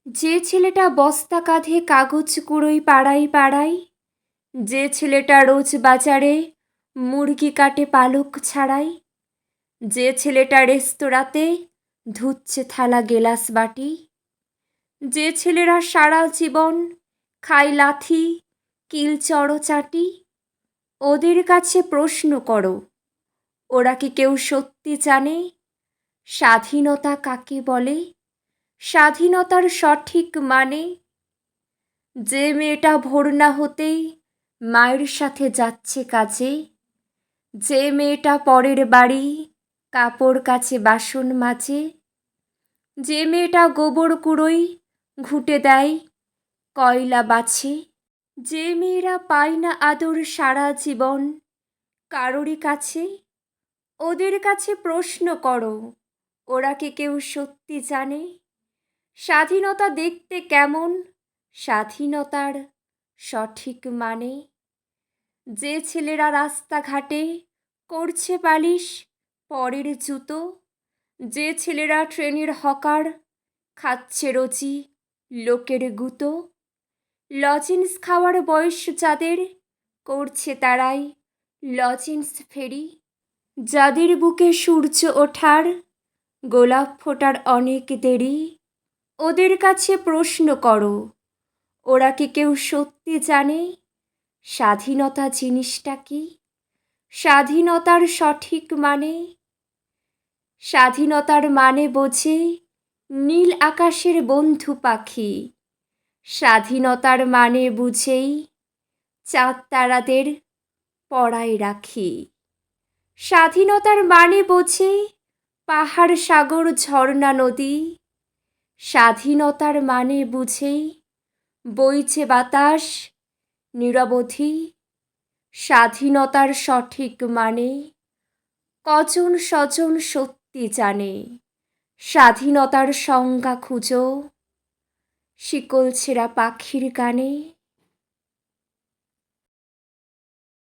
যে ছেলেটা বস্তা কাঁধে কাগজ কুড়োয় পাড়ায় পাড়ায়, যে ছেলেটা রোজ বাজারে মুরগি কাটে পালক ছাড়াই, যে ছেলেটা রেস্তোরাঁতে ধুচ্ছে থালা গেলাস বাটি, যে ছেলেরা সারা জীবন খায় লাথি কিল চড়চাটি, ওদের কাছে প্রশ্ন করো, ওরা কি কেউ সত্যি জানে স্বাধীনতা কাকে বলে, স্বাধীনতার সঠিক মানে? যে মেয়েটা ভোর না হতেই মায়ের সাথে যাচ্ছে কাজে, যে মেয়েটা পরের বাড়ি কাপড় কাচে বাসন মাজে, যে মেয়েটা গোবর কুড়োই ঘুঁটে দেয় কয়লা বাছে, যে মেয়েরা পায় না আদর সারা জীবন কারোরই কাছে, ওদের কাছে প্রশ্ন করো, ওরা কি কেউ সত্যি জানে স্বাধীনতা দেখতে কেমন, স্বাধীনতার সঠিক মানে? যে ছেলেরা রাস্তাঘাটে করছে পালিশ পরের জুতো, যে ছেলেরা ট্রেনের হকার খাচ্ছে রোজি লোকের গুঁতো, লজেন্স খাওয়ার বয়স যাদের করছে তারাই লজেন্স ফেরি, যাদের বুকে সূর্য ওঠার গোলাপ ফোটার অনেক দেরি, ওদের কাছে প্রশ্ন করো, ওরা কি কেউ সত্যি জানে স্বাধীনতা জিনিসটা কি, স্বাধীনতার সঠিক মানে? স্বাধীনতার মানে বোঝে নীল আকাশের বন্ধু পাখি, স্বাধীনতার মানে বুঝেই চাঁদ তারাদের পড়ায় রাখি, স্বাধীনতার মানে বোঝে পাহাড় সাগর ঝর্ণা নদী, স্বাধীনতার মানে বুঝেই বইছে বাতাস নিরবধি, স্বাধীনতার সঠিক মানে কজন স্বজন সত্যি জানে, স্বাধীনতার সংজ্ঞা খুঁজো শিকল ছেঁড়া পাখির গানে।